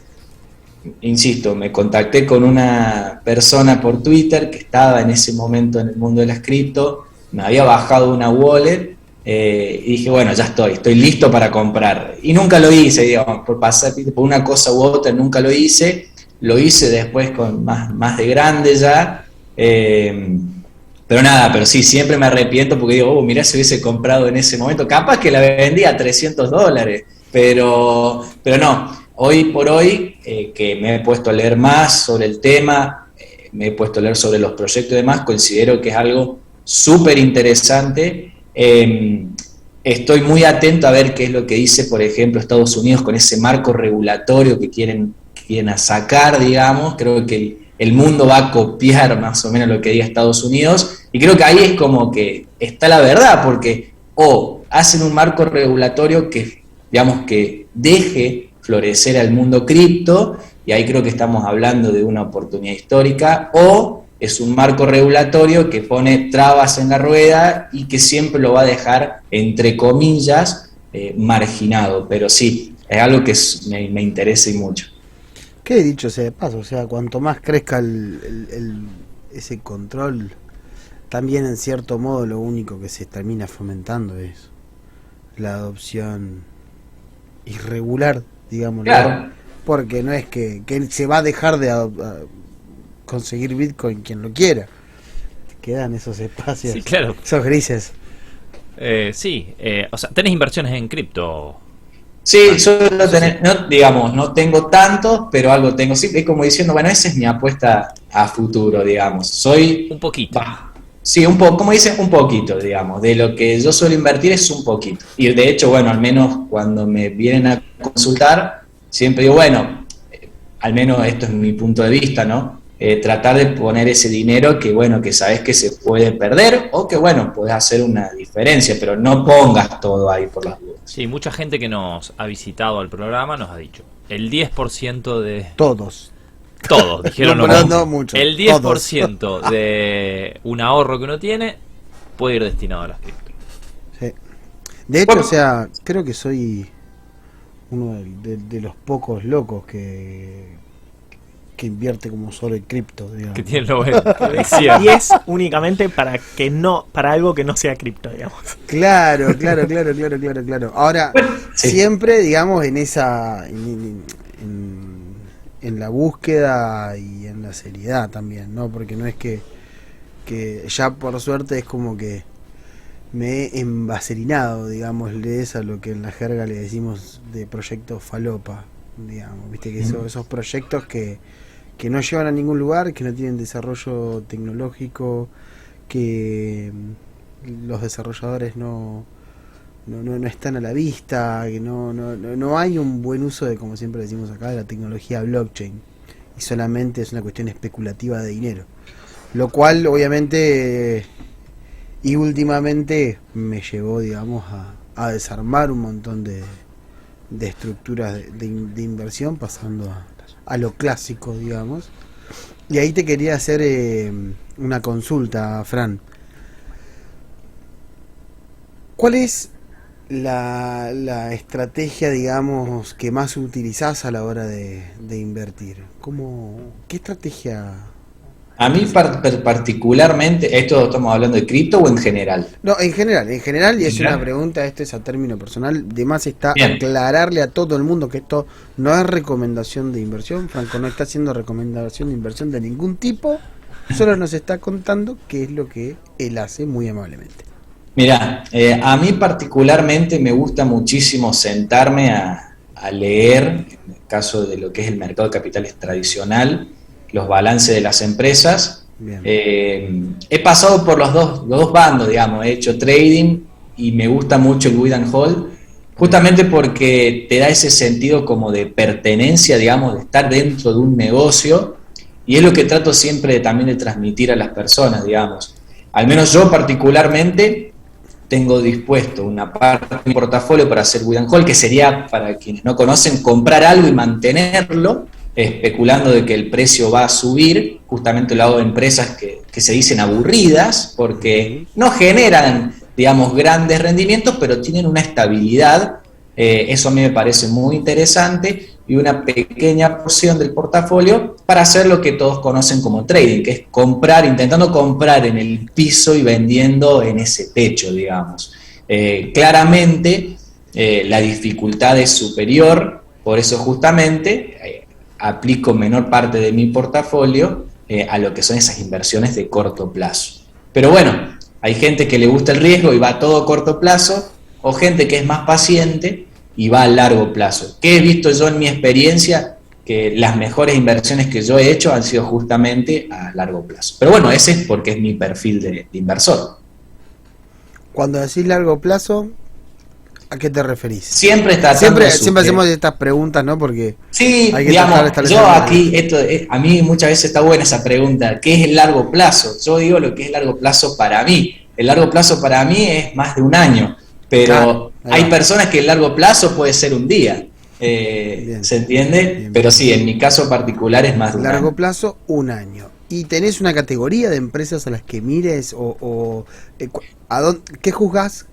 Insisto, me contacté con una persona por Twitter que estaba en ese momento en el mundo de las cripto, me había bajado una wallet, y dije, bueno, ya estoy listo para comprar. Y nunca lo hice, digamos, por pasar por una cosa u otra, nunca lo hice después con más de grande ya. Pero nada, pero sí, siempre me arrepiento porque digo, mirá, si hubiese comprado en ese momento, capaz que la vendía a 300 dólares, pero no, hoy por hoy, que me he puesto a leer más sobre el tema, me he puesto a leer sobre los proyectos y demás, considero que es algo súper interesante. Estoy muy atento a ver qué es lo que dice, por ejemplo, Estados Unidos con ese marco regulatorio que quieren sacar, digamos. Creo que el mundo va a copiar más o menos lo que diga Estados Unidos, y creo que ahí es como que está la verdad, porque hacen un marco regulatorio que, digamos, que deje florecer al mundo cripto, y ahí creo que estamos hablando de una oportunidad histórica, o es un marco regulatorio que pone trabas en la rueda y que siempre lo va a dejar, entre comillas, marginado. Pero sí, es algo que me interesa y mucho. ¿Qué dicho sea de paso? O sea, cuanto más crezca ese control, también en cierto modo lo único que se termina fomentando es la adopción irregular, digamos. Claro. Porque no es que se va a dejar de conseguir Bitcoin quien lo quiera. Quedan esos espacios, Sí, claro. esos grises. Sí, o sea, tenés inversiones en cripto. Sí, suelo tener, no tengo tantos, pero algo tengo. Sí, es como diciendo, bueno, esa es mi apuesta a futuro, digamos. Soy... Un poquito. Sí, un poco, como dicen, un poquito, digamos. De lo que yo suelo invertir es un poquito. Y de hecho, bueno, al menos cuando me vienen a consultar, siempre digo, bueno, al menos esto es mi punto de vista, ¿no? Tratar de poner ese dinero que, bueno, que sabes que se puede perder o que, bueno, podés hacer una diferencia, pero no pongas todo ahí por las dudas. Sí, mucha gente que nos ha visitado al programa nos ha dicho, el 10% de... Todos. Todos, dijeron No, lo pero mismo. no mucho, El 10% de un ahorro que uno tiene puede ir destinado a las cripto. Sí. De hecho, o sea, creo que soy uno de los pocos locos que invierte como solo en cripto, digamos. Que tiene lo bueno. que decía. Y es únicamente para algo que no sea cripto, digamos. Claro. Ahora, Sí. siempre, digamos, en esa, en la búsqueda y en la seriedad también, ¿no? Porque no es que ya por suerte es como que me he embacerinado, digámosles, a lo que en la jerga le decimos de proyectos falopa, digamos, viste que esos proyectos que no llevan a ningún lugar, que no tienen desarrollo tecnológico, que los desarrolladores no están a la vista, que no hay un buen uso de, como siempre decimos acá, de la tecnología blockchain, y solamente es una cuestión especulativa de dinero, lo cual obviamente y últimamente me llevó, digamos, a desarmar un montón de estructuras de inversión, pasando a lo clásico, digamos. Y ahí te quería hacer una consulta, Fran. ¿Cuál es la estrategia, digamos, que más utilizás a la hora de invertir? ¿Qué estrategia? A mí particularmente, ¿esto estamos hablando de cripto o en general? No, en general, y es ¿General? una pregunta, esto es a término personal, de más está Bien. aclararle a todo el mundo que esto no es recomendación de inversión. Franco no está haciendo recomendación de inversión de ningún tipo, solo nos está contando qué es lo que él hace muy amablemente. Mirá, a mí particularmente me gusta muchísimo sentarme a leer, en el caso de lo que es el mercado de capitales tradicional, los balances de las empresas. Bien. He pasado por los dos bandos, digamos, he hecho trading y me gusta mucho el buy and hold, justamente porque te da ese sentido como de pertenencia, digamos, de estar dentro de un negocio, y es lo que trato siempre también de transmitir a las personas, digamos. Al menos yo particularmente tengo dispuesto una parte de mi portafolio para hacer buy and hold, que sería, para quienes no conocen, comprar algo y mantenerlo, especulando de que el precio va a subir. Justamente lo hago de empresas que se dicen aburridas, porque no generan, digamos, grandes rendimientos, pero tienen una estabilidad. Eso a mí me parece muy interesante, y una pequeña porción del portafolio para hacer lo que todos conocen como trading, que es comprar, intentando comprar en el piso y vendiendo en ese techo, digamos. Claramente la dificultad es superior, por eso justamente aplico menor parte de mi portafolio a lo que son esas inversiones de corto plazo. Pero bueno, hay gente que le gusta el riesgo y va a todo corto plazo, o gente que es más paciente y va a largo plazo. ¿Qué he visto yo en mi experiencia? Que las mejores inversiones que yo he hecho han sido justamente a largo plazo. Pero bueno, ese es porque es mi perfil de inversor. Cuando decís largo plazo, ¿a qué te referís? Siempre Siempre hacemos estas preguntas, ¿no? Porque sí, hay que digamos, tratar de establecer yo una- aquí, a mí muchas veces está buena esa pregunta, ¿qué es el largo plazo? Yo digo lo que es largo plazo para mí. El largo plazo para mí es más de un año, pero Claro, ahí hay va. personas que el largo plazo puede ser un día. Bien. ¿Se entiende? Bien. Pero sí, en mi caso particular es más de un largo año. plazo, un año. ¿Y tenés una categoría de empresas a las que mires qué juzgás?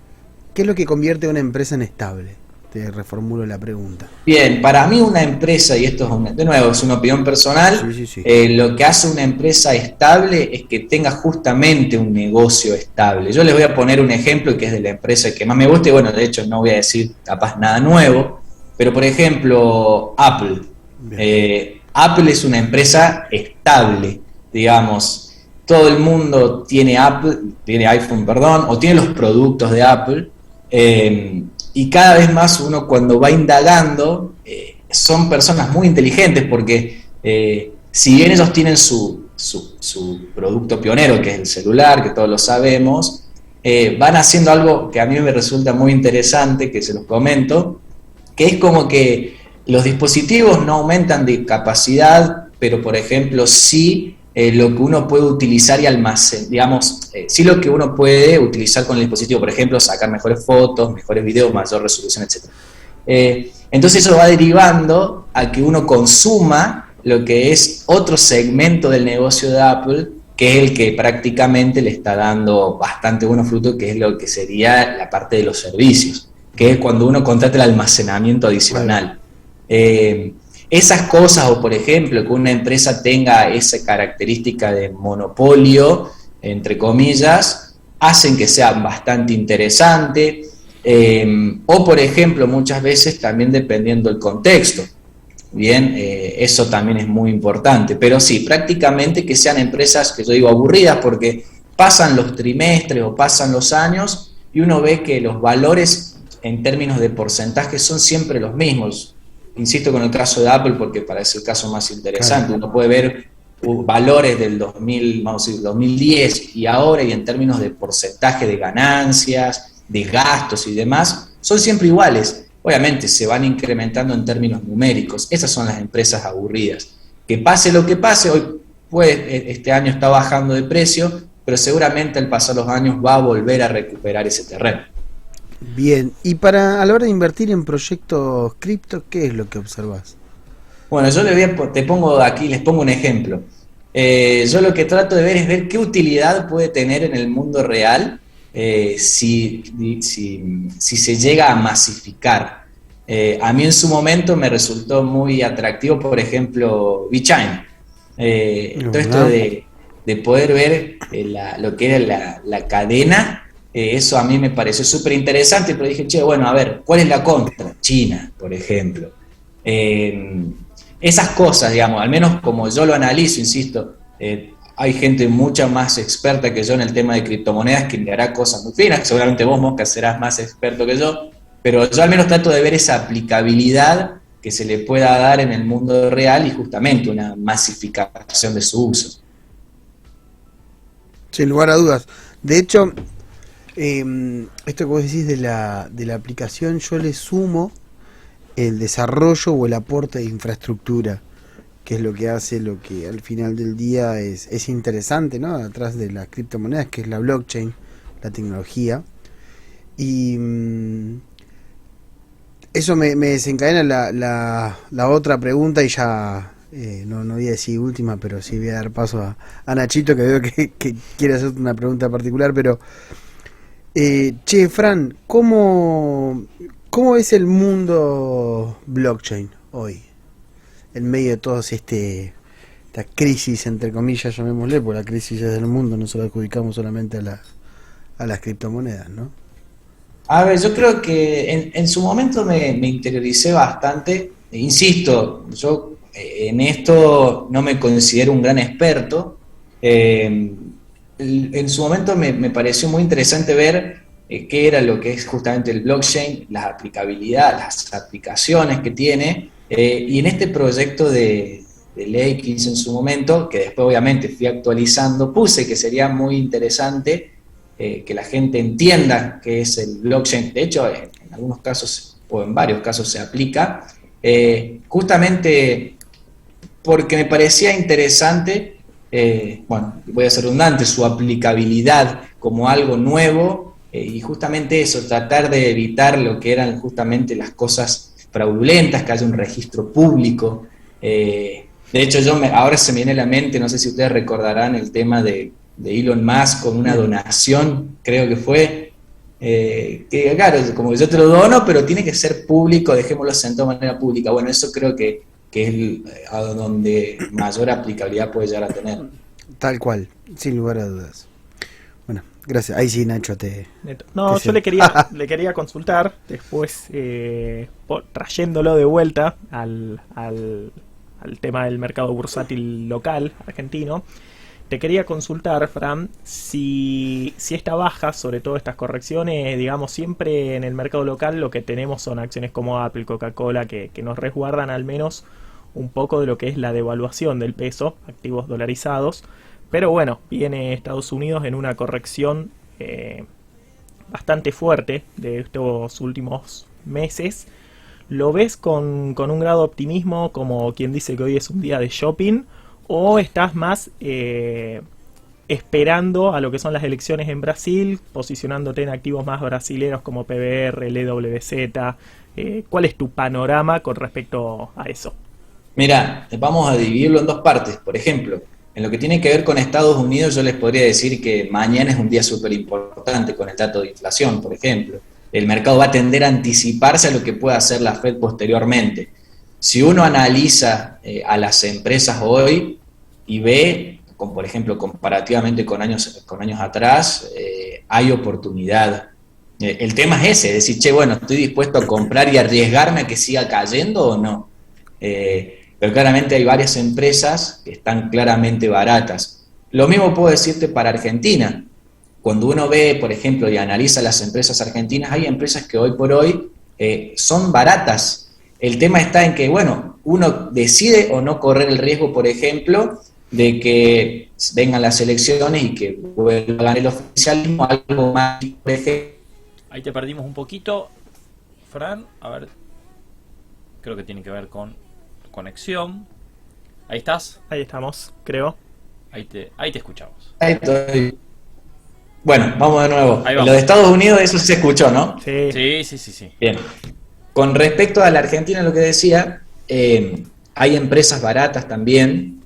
¿Qué es lo que convierte a una empresa en estable? Te reformulo la pregunta. Bien, para mí una empresa, y esto es de nuevo, es una opinión personal, Sí. lo que hace una empresa estable es que tenga justamente un negocio estable. Yo les voy a poner un ejemplo que es de la empresa que más me gusta, y bueno, de hecho no voy a decir capaz nada nuevo, pero por ejemplo, Apple. Apple es una empresa estable, digamos. Todo el mundo tiene iPhone, perdón, o tiene los productos de Apple. Y cada vez más uno, cuando va indagando, son personas muy inteligentes, porque si bien ellos tienen su producto pionero, que es el celular, que todos lo sabemos, van haciendo algo que a mí me resulta muy interesante, que se los comento, que es como que Los dispositivos no aumentan de capacidad, pero por ejemplo sí lo que uno puede utilizar y almacenar, digamos, sí lo que uno puede utilizar con el dispositivo, por ejemplo, sacar mejores fotos, mejores videos, mayor resolución, etc. Entonces eso va derivando a que uno consuma lo que es otro segmento del negocio de Apple, que es el que prácticamente le está dando bastante buenos frutos, que es lo que sería la parte de los servicios, que es cuando uno contrata el almacenamiento adicional. Esas cosas, o por ejemplo, que una empresa tenga esa característica de monopolio, entre comillas, hacen que sea bastante interesante, o por ejemplo, muchas veces también dependiendo del contexto. Bien, eso también es muy importante, pero sí, prácticamente que sean empresas, que yo digo aburridas, porque pasan los trimestres o pasan los años y uno ve que los valores en términos de porcentaje son siempre los mismos. Insisto con el caso de Apple porque parece el caso más interesante. Uno puede ver valores del 2000, vamos a decir, 2010 y ahora, y en términos de porcentaje de ganancias, de gastos y demás, son siempre iguales. Obviamente se van incrementando en términos numéricos. Esas son las empresas aburridas. Que pase lo que pase, hoy este año está bajando de precio, pero seguramente al pasar los años va a volver a recuperar ese terreno. Bien, y a la hora de invertir en proyectos cripto, ¿qué es lo que observas? Bueno, yo les pongo un ejemplo. Yo lo que trato de ver es ver qué utilidad puede tener en el mundo real si se llega a masificar. A mí en su momento me resultó muy atractivo, por ejemplo, VeChain. Todo esto de poder ver lo que era la cadena. Eso a mí me pareció súper interesante, pero dije, che, bueno, a ver, ¿cuál es la contra? China, por ejemplo. Esas cosas, digamos, al menos como yo lo analizo, insisto, hay gente mucha más experta que yo en el tema de criptomonedas que le hará cosas muy finas, seguramente vos, Mosca, serás más experto que yo, pero yo al menos trato de ver esa aplicabilidad que se le pueda dar en el mundo real y justamente una masificación de su uso. Sin lugar a dudas. De hecho, esto que vos decís de la aplicación, yo le sumo el desarrollo o el aporte de infraestructura, que es lo que hace lo que al final del día es interesante, ¿no? Atrás de las criptomonedas, que es la blockchain, la tecnología. Y eso me desencadena la otra pregunta, y ya no voy a decir última, pero sí voy a dar paso a Nachito, que veo que quiere hacer una pregunta particular, pero che, Fran, ¿cómo es el mundo blockchain hoy? En medio de toda esta crisis, entre comillas, llamémosle, porque la crisis es del mundo, no se la adjudicamos solamente a las criptomonedas, ¿no? A ver, yo creo que en su momento me interioricé bastante. Insisto, yo en esto no me considero un gran experto. En su momento me pareció muy interesante ver qué era lo que es justamente el blockchain, las aplicabilidades, las aplicaciones que tiene, y en este proyecto de ley que hice en su momento, que después obviamente fui actualizando, puse que sería muy interesante que la gente entienda qué es el blockchain. De hecho, en algunos casos o en varios casos se aplica, justamente porque me parecía interesante, bueno, voy a ser redundante, su aplicabilidad como algo nuevo, y justamente eso, tratar de evitar lo que eran justamente las cosas fraudulentas, que haya un registro público. De hecho, ahora se me viene a la mente, no sé si ustedes recordarán el tema de Elon Musk con una donación, creo que fue, que claro, como yo te lo dono, pero tiene que ser público, dejémoslo sentado de manera pública. Bueno, eso creo que es a donde mayor aplicabilidad puede llegar a tener. Tal cual, sin lugar a dudas. Bueno, gracias. Ahí sí, Nacho, No, yo le quería consultar, después trayéndolo de vuelta al tema del mercado bursátil local argentino. Te quería consultar, Fran, si esta baja, sobre todo estas correcciones, digamos, siempre en el mercado local lo que tenemos son acciones como Apple, Coca-Cola, que nos resguardan al menos un poco de lo que es la devaluación del peso, activos dolarizados. Pero bueno, viene Estados Unidos en una corrección bastante fuerte de estos últimos meses, ¿Lo ves con un grado de optimismo, como quien dice que hoy es un día de shopping, o estás más esperando a lo que son las elecciones en Brasil, posicionándote en activos más brasileños como PBR, LWZ? ¿Cuál es tu panorama con respecto a eso? Mira, vamos a dividirlo en dos partes. Por ejemplo, en lo que tiene que ver con Estados Unidos, yo les podría decir que mañana es un día súper importante con el dato de inflación, por ejemplo. El mercado va a tender a anticiparse a lo que pueda hacer la Fed posteriormente. Si uno analiza a las empresas hoy y ve, por ejemplo, comparativamente con años atrás, hay oportunidad. El tema es ese, decir, che, bueno, ¿estoy dispuesto a comprar y arriesgarme a que siga cayendo o no? Pero claramente hay varias empresas que están claramente baratas. Lo mismo puedo decirte para Argentina. Cuando uno ve, por ejemplo, y analiza las empresas argentinas, hay empresas que hoy por hoy son baratas. El tema está en que, bueno, uno decide o no correr el riesgo, por ejemplo, de que vengan las elecciones y que vuelva a ganar el oficialismo, algo más, por ejemplo. Ahí te perdimos un poquito, Fran. A ver, creo que tiene que ver con conexión. Ahí estás. Ahí estamos, creo. Ahí te escuchamos. Ahí estoy. Bueno, vamos de nuevo. Ahí vamos. Lo de Estados Unidos, eso se escuchó, ¿no? Sí. Bien. Con respecto a la Argentina, lo que decía, hay empresas baratas también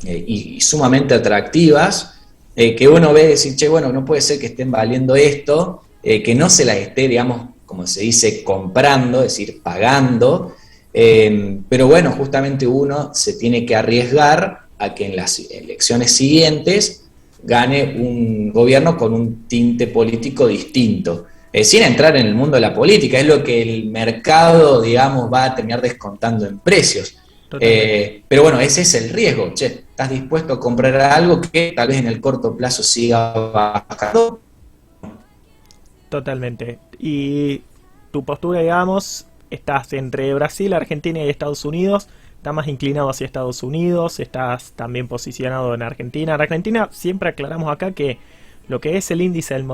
y sumamente atractivas que uno ve y dice, che, bueno, no puede ser que estén valiendo esto, que no se las esté, digamos, como se dice, comprando, es decir, pagando. Pero bueno, justamente uno se tiene que arriesgar a que en las elecciones siguientes gane un gobierno con un tinte político distinto, sin entrar en el mundo de la política, es lo que el mercado, digamos, va a terminar descontando en precios. Pero bueno, ese es el riesgo, che, ¿estás dispuesto a comprar algo que tal vez en el corto plazo siga bajando? Totalmente. Y tu postura, digamos, estás entre Brasil, Argentina y Estados Unidos. Estás más inclinado hacia Estados Unidos, estás también posicionado en Argentina. En Argentina siempre aclaramos acá que lo que es el índice del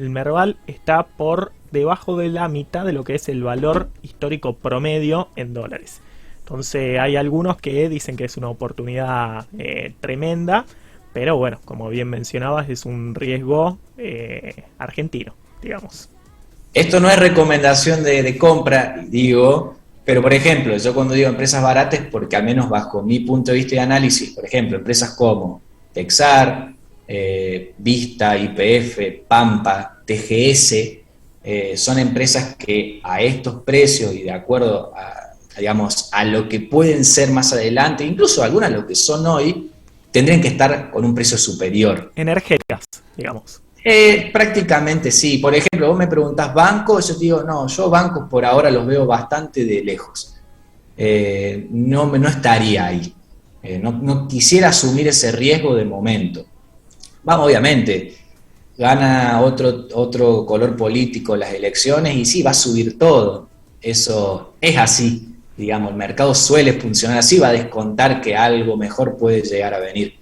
Merval está por debajo de la mitad de lo que es el valor histórico promedio en dólares. Entonces hay algunos que dicen que es una oportunidad tremenda, pero bueno, como bien mencionabas, es un riesgo argentino, digamos. Esto no es recomendación de compra, digo, pero por ejemplo, yo cuando digo empresas baratas, porque al menos bajo mi punto de vista de análisis, por ejemplo, empresas como Texar, Vista, YPF, Pampa, TGS, son empresas que a estos precios y de acuerdo digamos, a lo que pueden ser más adelante, incluso algunas lo que son hoy, tendrían que estar con un precio superior. Energéticas, digamos. Prácticamente sí. Por ejemplo, vos me preguntás bancos, yo te digo, no, yo bancos por ahora los veo bastante de lejos. No estaría ahí. No quisiera asumir ese riesgo de momento. Vamos, obviamente, gana otro color político las elecciones y sí, va a subir todo. Eso es así. Digamos, el mercado suele funcionar así, va a descontar que algo mejor puede llegar a venir.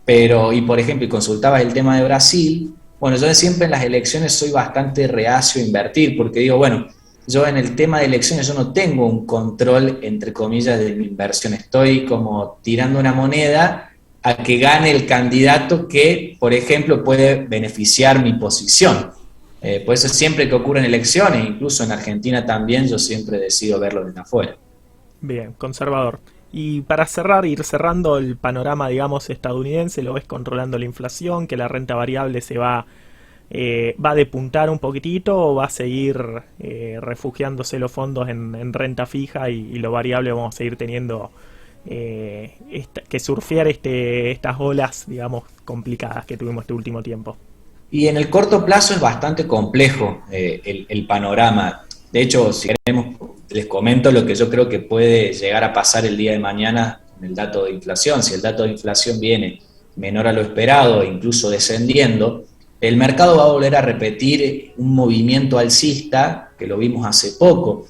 Pero, y por ejemplo, y consultabas el tema de Brasil. Bueno, yo siempre en las elecciones soy bastante reacio a invertir, porque digo, bueno, yo en el tema de elecciones yo no tengo un control, entre comillas, de mi inversión. Estoy como tirando una moneda a que gane el candidato que, por ejemplo, puede beneficiar mi posición. Por eso siempre que ocurren elecciones, incluso en Argentina también, yo siempre decido verlo desde afuera. Bien, conservador. Y para cerrar, ir cerrando el panorama, digamos, estadounidense, ¿lo ves controlando la inflación, que la renta variable se va a depuntar un poquitito o va a seguir refugiándose los fondos en renta fija y lo variable vamos a seguir teniendo que surfear estas olas, digamos, complicadas que tuvimos este último tiempo? Y en el corto plazo es bastante complejo el panorama. De hecho, si queremos, les comento lo que yo creo que puede llegar a pasar el día de mañana con el dato de inflación. Si el dato de inflación viene menor a lo esperado e incluso descendiendo, el mercado va a volver a repetir un movimiento alcista que lo vimos hace poco.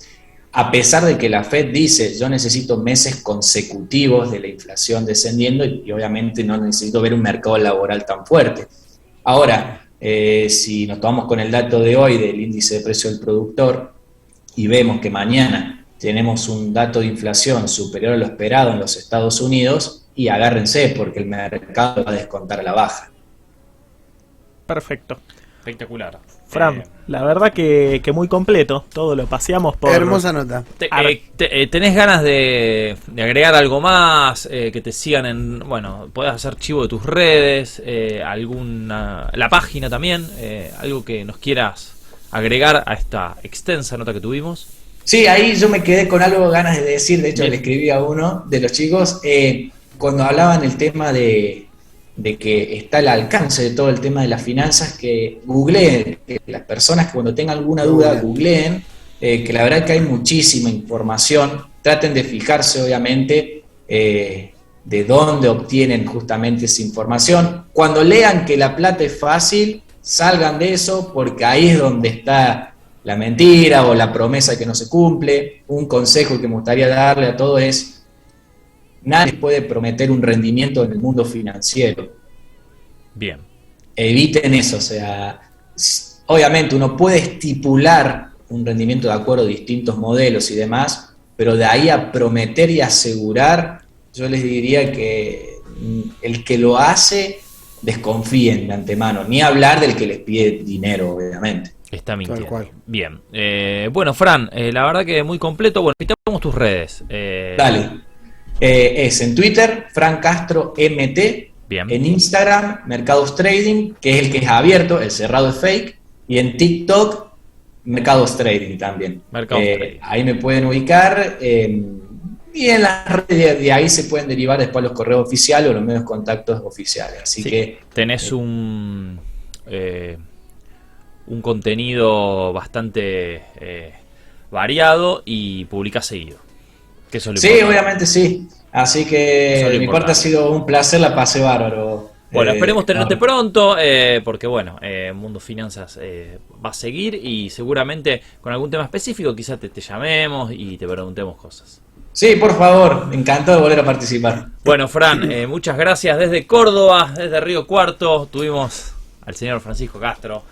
A pesar de que la Fed dice, yo necesito meses consecutivos de la inflación descendiendo y obviamente no necesito ver un mercado laboral tan fuerte. Ahora, si nos tomamos con el dato de hoy del índice de precio del productor, y vemos que mañana tenemos un dato de inflación superior a lo esperado en los Estados Unidos y agárrense porque el mercado va a descontar a la baja. Perfecto. Espectacular. Fran, la verdad que muy completo, todo lo paseamos por... Hermosa nota. ¿Tenés ganas de agregar algo más? Que te sigan en... Bueno, podés hacer chivo de tus redes, la página también, algo que nos quieras agregar a esta extensa nota que tuvimos. Sí, ahí yo me quedé con algo ganas de decir, de hecho Bien. le escribí a uno de los chicos, cuando hablaban el tema de que está al alcance de todo el tema de las finanzas, que googleen, que las personas que cuando tengan alguna duda googleen, que la verdad que hay muchísima información, traten de fijarse obviamente de dónde obtienen justamente esa información. Cuando lean que la plata es fácil, salgan de eso porque ahí es donde está la mentira o la promesa que no se cumple. Un consejo que me gustaría darle a todos es: nadie puede prometer un rendimiento en el mundo financiero. Bien. Eviten eso, o sea, obviamente uno puede estipular un rendimiento de acuerdo a distintos modelos y demás, pero de ahí a prometer y asegurar, yo les diría que el que lo hace, desconfíen de antemano, ni hablar del que les pide dinero, obviamente. Está mintiendo. Tal cual. Bien. Bueno, Fran, la verdad que muy completo. Bueno, invitamos tus redes. Dale. Es en Twitter, Fran Castro MT. Bien. En Instagram, Mercados Trading, que es el que es abierto, el cerrado es fake. Y en TikTok, Mercados Trading también. Mercados Trading. Ahí me pueden ubicar. Y en las redes de ahí se pueden derivar después los correos oficiales o los medios de contactos oficiales. Así Sí, que tenés un contenido bastante variado y publicás seguido. Que eso es lo sí, importante. obviamente sí. Así Eso que es lo de mi parte importante. ha sido un placer, la pasé bárbaro. Bueno, esperemos tenerte no. pronto, porque bueno, Mundo Finanzas va a seguir y seguramente con algún tema específico quizás te llamemos y te preguntemos cosas. Sí, por favor, encantado de volver a participar. Bueno, Fran, muchas gracias desde Córdoba, desde Río Cuarto, tuvimos al señor Francisco Castro.